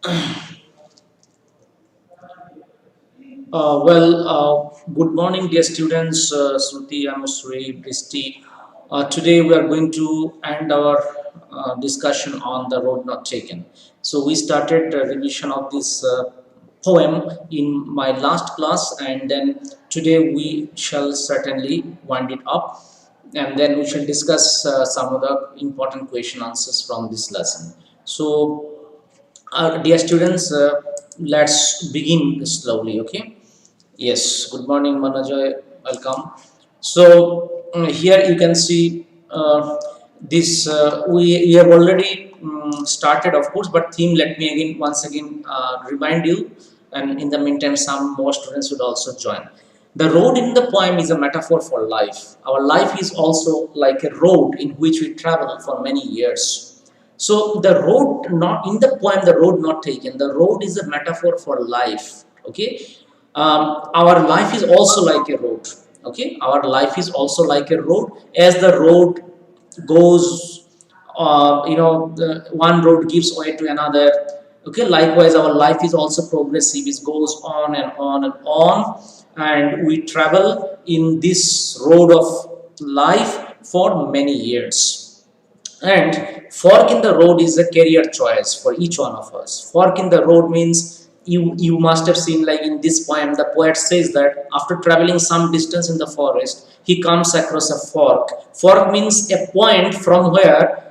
Good morning, dear students, Sruti, Anusri, Bristi. Today we are going to end our discussion on the road not taken. So we started the revision of this poem in my last class, and then today we shall certainly wind it up, and then we shall discuss some of the important question answers from this lesson. So, dear students, let's begin slowly, okay? Yes, good morning, Manajoy. Welcome. So here you can see this. We have already started, of course, but theme. Let me again once again remind you, and in the meantime, some more students would also join. The road in the poem is a metaphor for life. Our life is also like a road in which we travel for many years. So the road not in the poem, the road not taken. The road is a metaphor for life. Okay, our life is also like a road. Okay, our life is also like a road. As the road goes, one road gives way to another. Okay, likewise, our life is also progressive. It goes on and on and on, and we travel in this road of life for many years. And fork in the road is a career choice for each one of us. Fork in the road means you must have seen, like in this poem, the poet says that after traveling some distance in the forest, he comes across a fork. Fork means a point from where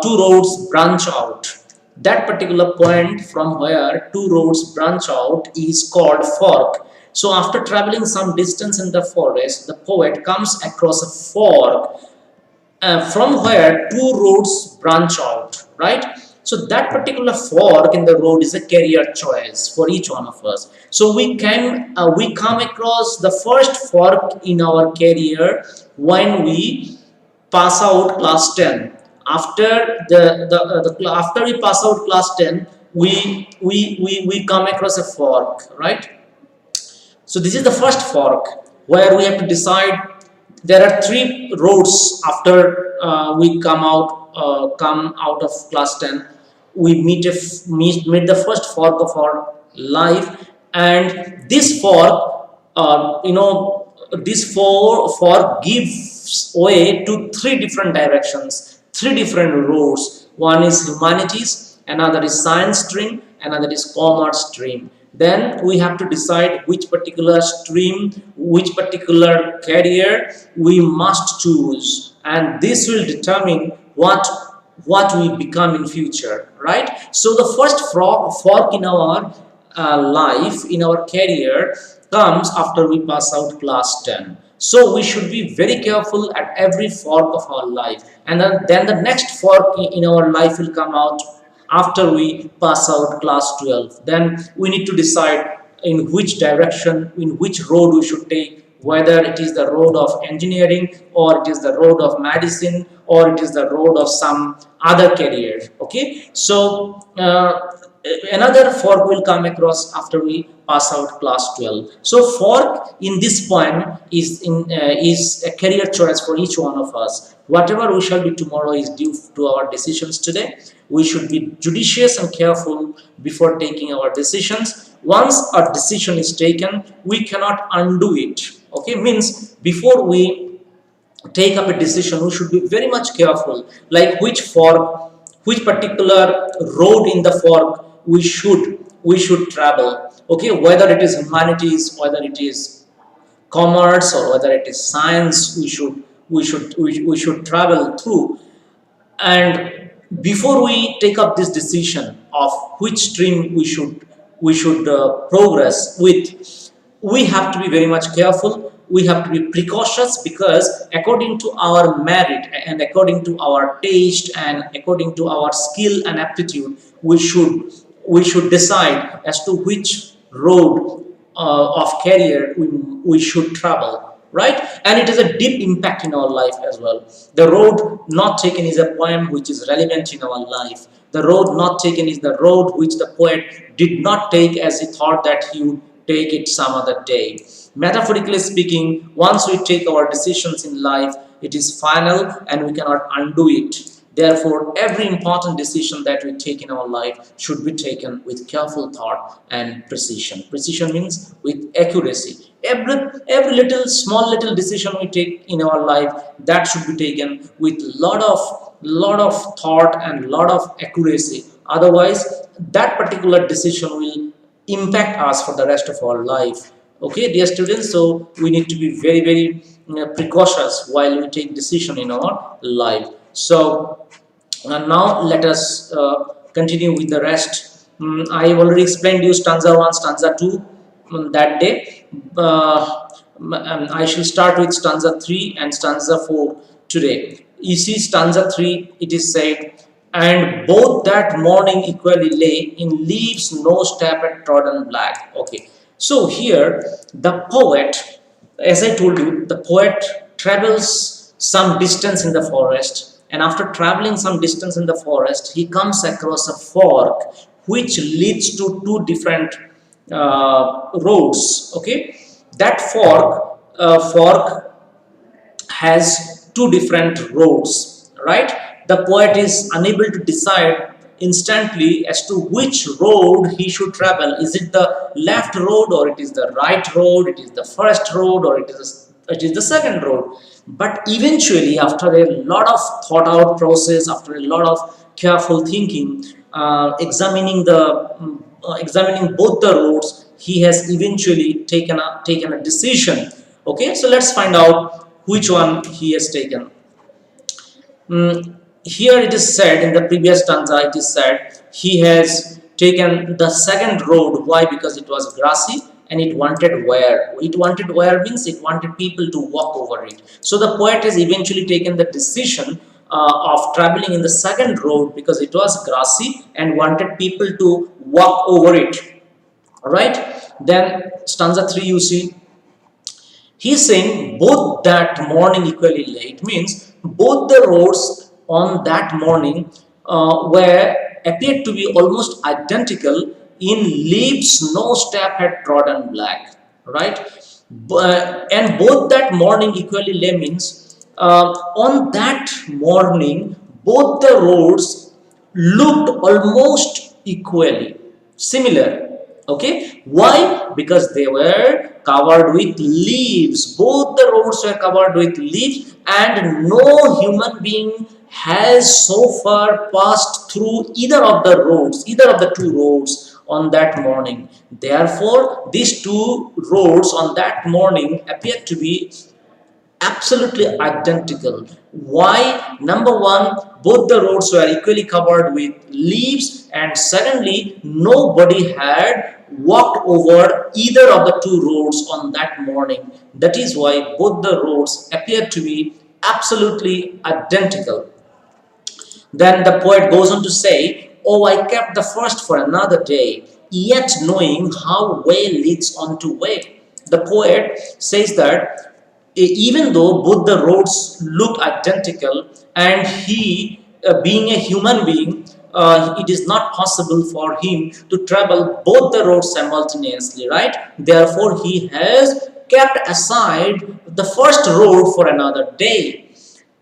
two roads branch out. That particular point from where two roads branch out is called fork. So after traveling some distance in the forest, the poet comes across a fork from where two roads branch out, right? So that particular fork in the road is a career choice for each one of us. So we come across the first fork in our career when we pass out class 10. After after we pass out class 10, we come across a fork, right? So this is the first fork where we have to decide. There are three roads after we come out of class 10. We meet the first fork of our life, and this fork, this fork gives way to three different directions, three different roads. One is humanities, another is science stream, another is commerce stream. Then we have to decide which particular stream, which particular career we must choose, and this will determine what we become in future, right? So the first fork in our life, in our career, comes after we pass out class 10. So we should be very careful at every fork of our life, and then the next fork in our life will come out after we pass out class 12. Then we need to decide in which direction, in which road we should take, whether it is the road of engineering, or it is the road of medicine, or it is the road of some other career. Okay, so another fork will come across after we pass out class 12. So fork in this poem is a career choice for each one of us. Whatever we shall be tomorrow is due to our decisions today. We should be judicious and careful before taking our decisions. Once a decision is taken, we cannot undo it. Okay, means before we take up a decision, we should be very much careful, like which fork, which particular road in the fork we should travel. Okay, whether it is humanities, whether it is commerce, or whether it is science, we should travel through. And before we take up this decision of which stream we should progress with, we have to be very much careful. We have to be precautious, because according to our merit and according to our taste and according to our skill and aptitude, we should decide as to which road of career we should travel, right? And it has a deep impact in our life as well. The road not taken is a poem which is relevant in our life. The road not taken is the road which the poet did not take, as he thought that he would take it some other day. Metaphorically speaking, once we take our decisions in life, it is final and we cannot undo it. Therefore, every important decision that we take in our life should be taken with careful thought and precision. Precision means with accuracy. Every small little decision we take in our life, that should be taken with lot of thought and lot of accuracy. Otherwise, that particular decision will impact us for the rest of our life. Okay, dear students, so we need to be very precautious while we take decision in our life. So now let us continue with the rest. I have already explained you stanza 1, stanza 2 that day. I shall start with stanza 3 and stanza 4 today. You see stanza 3, it is said, and both that morning equally lay in leaves no step had trodden black. Okay, so here the poet, as I told you, the poet travels some distance in the forest, and after traveling some distance in the forest, he comes across a fork which leads to two different roads. Okay, that fork has two different roads, right? The poet is unable to decide instantly as to which road he should travel. Is it the left road, or it is the right road, it is the first road, or it is the second road? But eventually, after a lot of thought out process, after a lot of careful thinking, examining both the roads, he has eventually taken a decision. Okay, so let's find out which one he has taken. Here it is said, in the previous stanza it is said, he has taken the second road. Why? Because it was grassy and it wanted wear. It wanted wear means it wanted people to walk over it. So the poet has eventually taken the decision of traveling in the second road because it was grassy and wanted people to walk over it. Alright, then stanza 3 you see, he's saying both that morning equally late, means both the roads on that morning appeared to be almost identical. In leaves no step had trodden black, right? And both that morning equally lay means on that morning both the roads looked almost equally similar. Okay, why? Because they were covered with leaves. Both the roads were covered with leaves, and no human being has so far passed through either of the two roads on that morning. Therefore, these two roads on that morning appear to be absolutely identical. Why? Number one, both the roads were equally covered with leaves, and secondly, nobody had walked over either of the two roads on that morning. That is why both the roads appear to be absolutely identical. Then the poet goes on to say, oh, I kept the first for another day, yet knowing how way leads on to way. The poet says that even though both the roads look identical, and he, being a human being, it is not possible for him to travel both the roads simultaneously, right? Therefore, he has kept aside the first road for another day.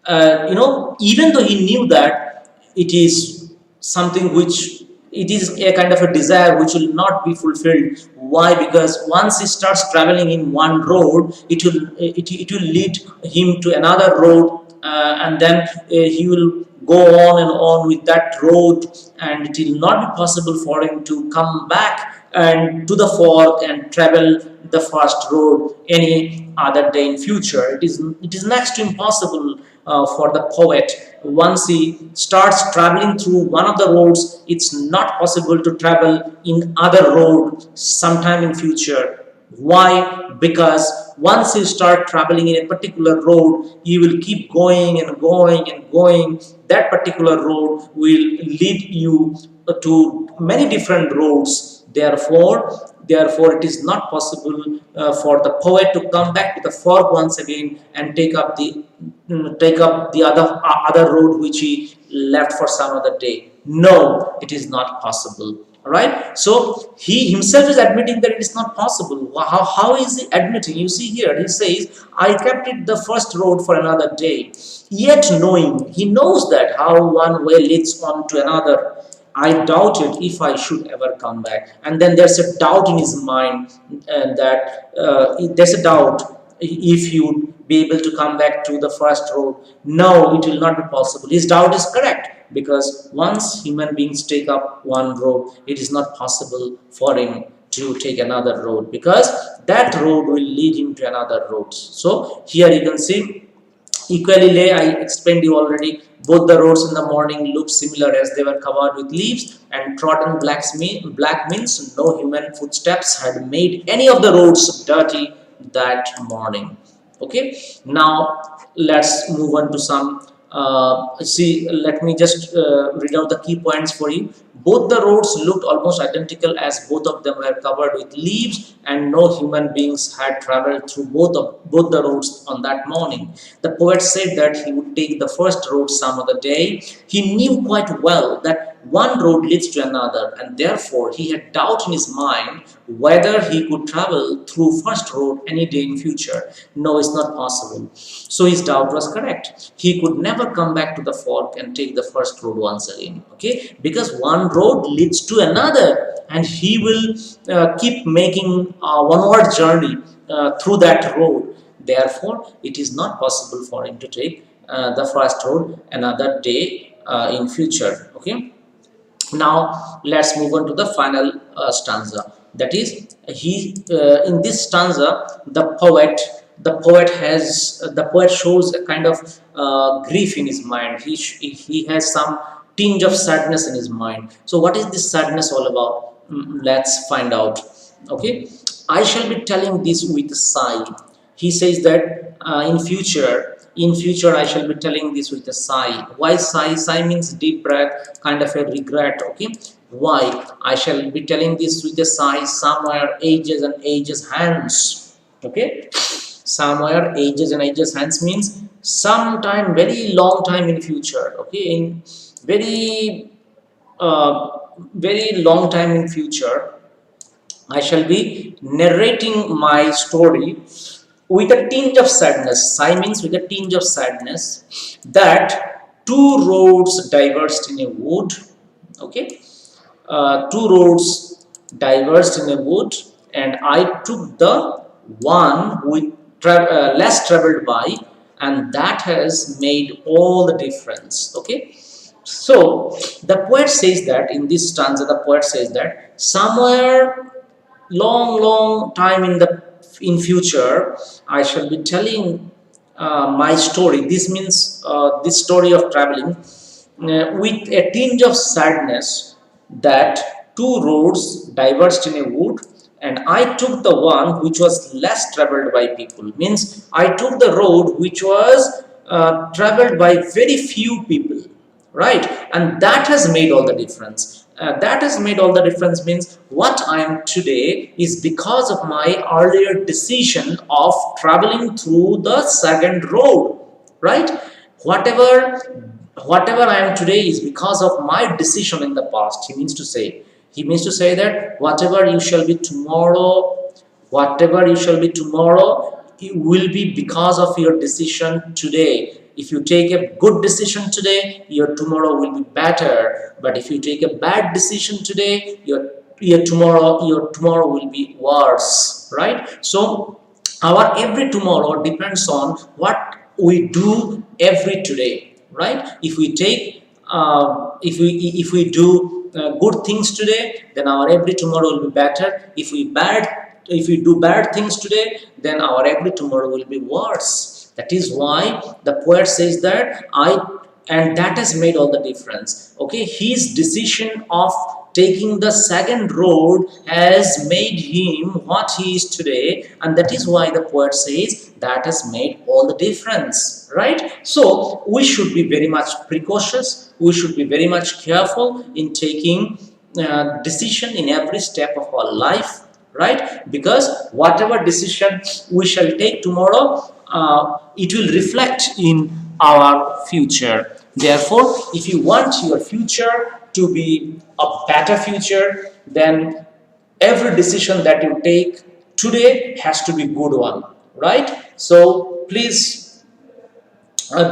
Even though he knew that it is something which it is a kind of a desire which will not be fulfilled. Why? Because once he starts traveling in one road, it will lead him to another road, and then he will go on and on with that road, and it will not be possible for him to come back and to the fork and travel the first road any other day in future. It is next to impossible for the poet. Once he starts traveling through one of the roads, it's not possible to travel in other road sometime in future. Why? Because once you start traveling in a particular road, you will keep going and going and going. That particular road will lead you to many different roads. Therefore, it is not possible for the poet to come back to the fork once again and take up the other road which he left for some other day. No, it is not possible. right? So he himself is admitting that it is not possible. How is he admitting? You see here, he says, I kept it the first road for another day, yet knowing, he knows that how one way leads on to another, I doubted if I should ever come back. And then there's a doubt in his mind, that there's a doubt if you would be able to come back to the first road. No, it will not be possible. His doubt is correct, because once human beings take up one road, it is not possible for him to take another road, because that road will lead him to another road. So here you can see, equally lay, I explained you already, both the roads in the morning looked similar as they were covered with leaves, and trodden black means no human footsteps had made any of the roads dirty that morning. Okay, now let's move on to some see, let me just read out the key points for you. Both the roads looked almost identical, as both of them were covered with leaves, and no human beings had traveled through both the roads on that morning. The poet said that he would take the first road some other day. He knew quite well that one road leads to another, and therefore he had doubt in his mind whether he could travel through first road any day in future. No, it's not possible. So his doubt was correct. He could never come back to the fork and take the first road once again. Okay, because one road leads to another, and he will keep making onward journey through that road. Therefore, it is not possible for him to take the first road another day in future. Okay. Now let's move on to the final stanza. That is, he in this stanza, the poet shows a kind of grief in his mind. He has some tinge of sadness in his mind. So what is this sadness all about? Let's find out. Okay, I shall be telling this with a sigh. He says that in future I shall be telling this with a sigh. Why sigh? Sigh means deep breath, kind of a regret. Okay, why I shall be telling this with a sigh, somewhere ages and ages hence. Okay, somewhere ages and ages hence means sometime, very long time in future. Okay, in very very long time in future, I shall be narrating my story with a tinge of sadness. Sigh means with a tinge of sadness, that two roads diverged in a wood. Okay, two roads diverged in a wood, and I took the one with less traveled by, and that has made all the difference. Okay, so the poet says that in this stanza, the poet says that somewhere long time in future, I shall be telling my story. This means this story of traveling with a tinge of sadness, that two roads diverged in a wood, and I took the one which was less traveled by people. Means I took the road which was traveled by very few people, right? And that has made all the difference. That has made all the difference means what I am today is because of my earlier decision of traveling through the second road, right? Whatever I am today is because of my decision in the past. He means to say that whatever you shall be tomorrow, it will be because of your decision today. If you take a good decision today, your tomorrow will be better. But if you take a bad decision today, your tomorrow will be worse, right? So our every tomorrow depends on what we do every today, right? If we take if we do good things today, then our every tomorrow will be better. If we do bad things today, then our every tomorrow will be worse. That is why the poet says that and that has made all the difference. Okay, his decision of taking the second road has made him what he is today, and that is why the poet says that has made all the difference, right? So we should be very much precautious, we should be very much careful in taking decision in every step of our life, right? Because whatever decision we shall take tomorrow, it will reflect in our future. Therefore, if you want your future to be a better future, then every decision that you take today has to be good one, right? So please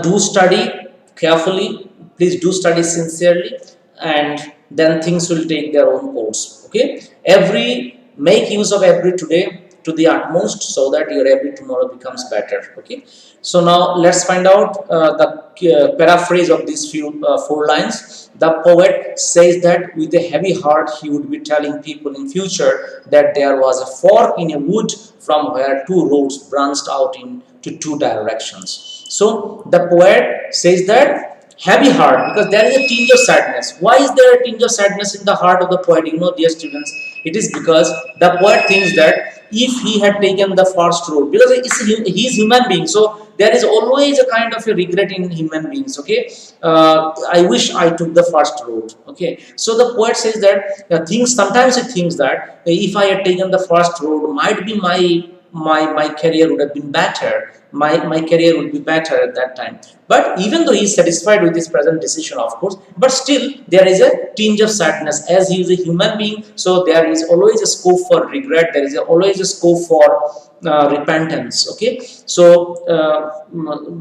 do study carefully, please do study sincerely, and then things will take their own course. Okay, every make use of every today to the utmost so that your every tomorrow becomes better. Okay, so now let's find out the paraphrase of these few four lines. The poet says that with a heavy heart he would be telling people in future that there was a fork in a wood from where two roads branched out into two directions. So the poet says that heavy heart, because there is a tinge of sadness. Why is there a tinge of sadness in the heart of the poet? You know, dear students, it is because the poet thinks that if he had taken the first road, because he is human being, so there is always a kind of a regret in human beings. Okay, I wish I took the first road. Okay, so the poet says that things, sometimes he thinks that if I had taken the first road, might be my career would have been better, my career would be better at that time. But even though he is satisfied with his present decision, of course, but still there is a tinge of sadness, as he is a human being. So there is always a scope for regret, there is always a scope for repentance. Okay, so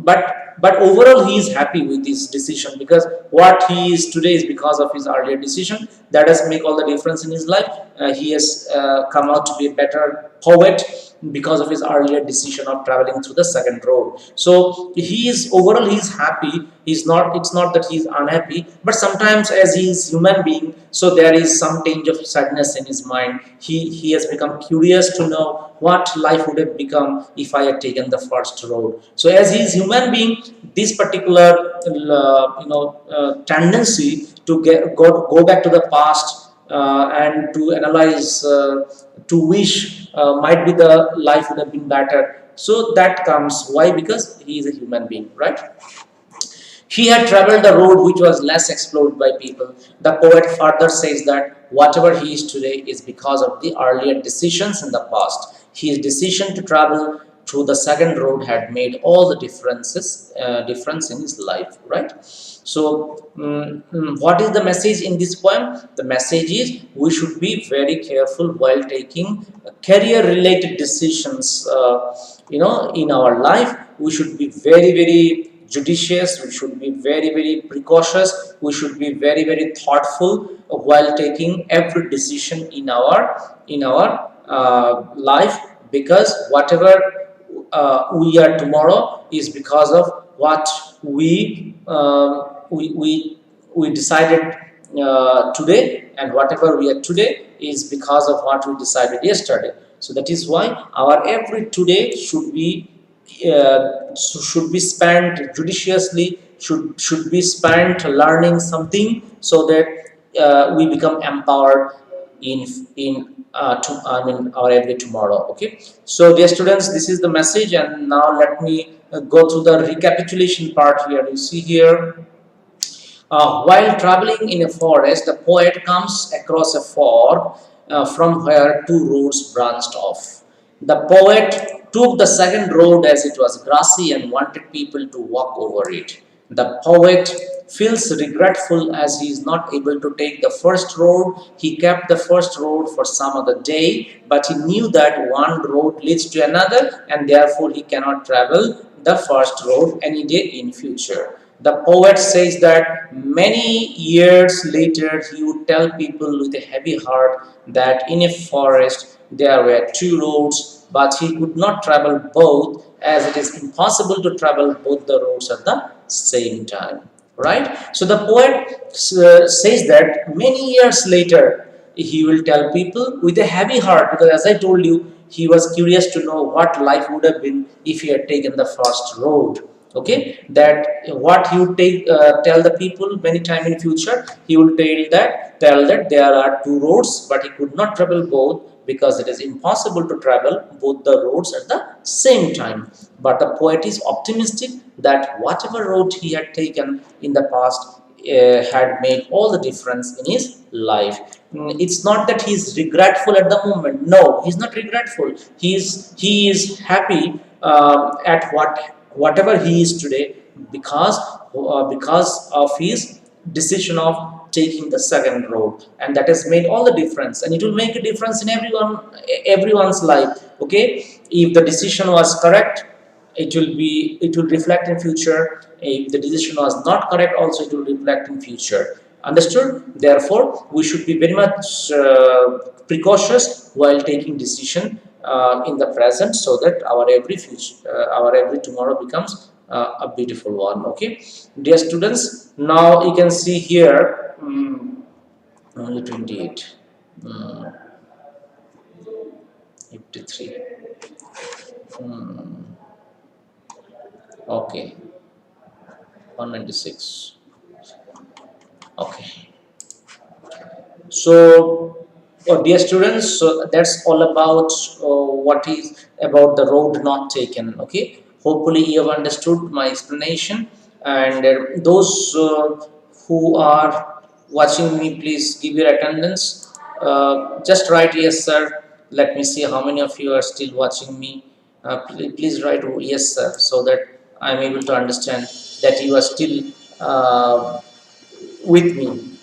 but overall he is happy with his decision, because what he is today is because of his earlier decision. That does make all the difference in his life. He has come out to be a better poet because of his earlier decision of traveling through the second road. So he is overall, he is happy. He's not, it's not that he's unhappy, but sometimes as he is human being, so there is some tinge of sadness in his mind. He has become curious to know what life would have become if I had taken the first road. So as he is human being, this particular tendency to go back to the past and to analyze, to wish might be the life would have been better. So that comes, why? Because he is a human being, right? He had traveled the road which was less explored by people. The poet further says that whatever he is today is because of the earlier decisions in the past. His decision to travel through the second road had made all the difference in his life, right? So what is the message in this poem? The message is we should be very careful while taking career related decisions, in our life. We should be very, very judicious, we should be very, very precautious, we should be very, very thoughtful while taking every decision in our life, because whatever we are tomorrow is because of what we decided today, and whatever we are today is because of what we decided yesterday. So that is why our every today should be spent judiciously, should be spent learning something, so that we become empowered our every tomorrow. Okay, so dear students, this is the message, and now let me go through the recapitulation part here. You see here, while traveling in a forest, the poet comes across a fork from where two roads branched off. The poet took the second road as it was grassy and wanted people to walk over it. The poet feels regretful as he is not able to take the first road. He kept the first road for some other day, but he knew that one road leads to another, and therefore he cannot travel the first road any day in future. The poet says that many years later he would tell people with a heavy heart that in a forest there were two roads, but he could not travel both, as it is impossible to travel both the roads at the same time. Right? So the poet says that many years later he will tell people with a heavy heart, because as I told you, he was curious to know what life would have been if he had taken the first road. Okay, that what he would tell the people many time in future, he will tell that there are two roads, but he could not travel both, because it is impossible to travel both the roads at the same time. But the poet is optimistic that whatever road he had taken in the past had made all the difference in his life. It's not that he's regretful at the moment. No, he's not regretful. He is happy at whatever he is today, because of his decision of taking the second road, and that has made all the difference, and it will make a difference in everyone's life. Okay, if the decision was correct, it will reflect in future. If the decision was not correct, also it will reflect in future. Understood? Therefore, we should be very much precautious while taking decision in the present, so that our every tomorrow becomes a beautiful one. Okay, dear students, now you can see here only 28, 53. Okay, 196. Okay. So, dear students, so that's all about what is about the road not taken. Okay, hopefully you have understood my explanation, and those who are watching me, please give your attendance. Just write yes, sir. Let me see how many of you are still watching me. Please write yes, sir, so that I am able to understand that you are still with me.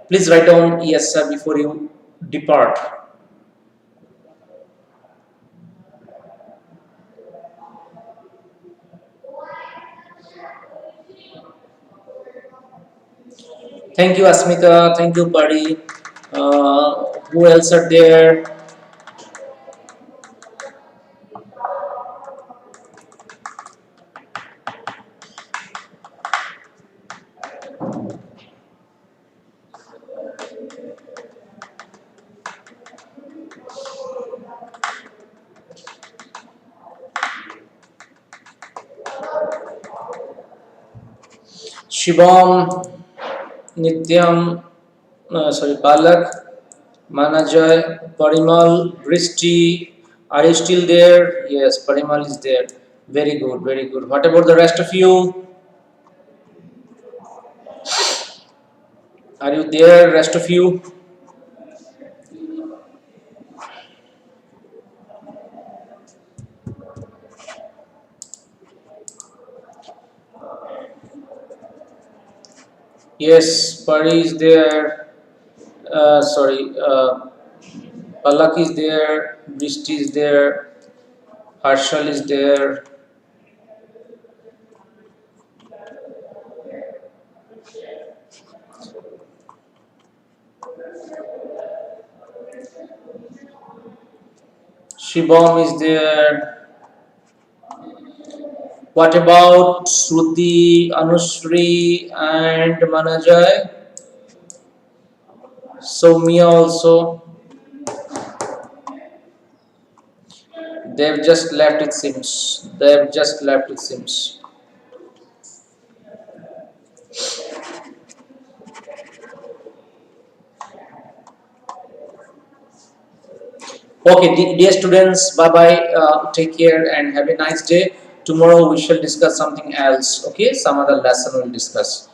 Please write down yes, sir, before you depart. Thank you, Asmita. Thank you, buddy. Who else are there? Shivam, Nityam, Palak, Manajay, Parimal, Bristi. Are you still there? Yes, Parimal is there. Very good, very good. What about the rest of you? Are you there, rest of you? Yes, Pari is there. Palak is there. Bristi is there. Harshal is there. Shibam is there. What about Shruti, Anushree, and Manajay? Soumya also. They've just left, it seems. They've just left, it seems. Okay, dear students, bye bye. Take care and have a nice day. Tomorrow we shall discuss something else. Okay, some other lesson we'll discuss.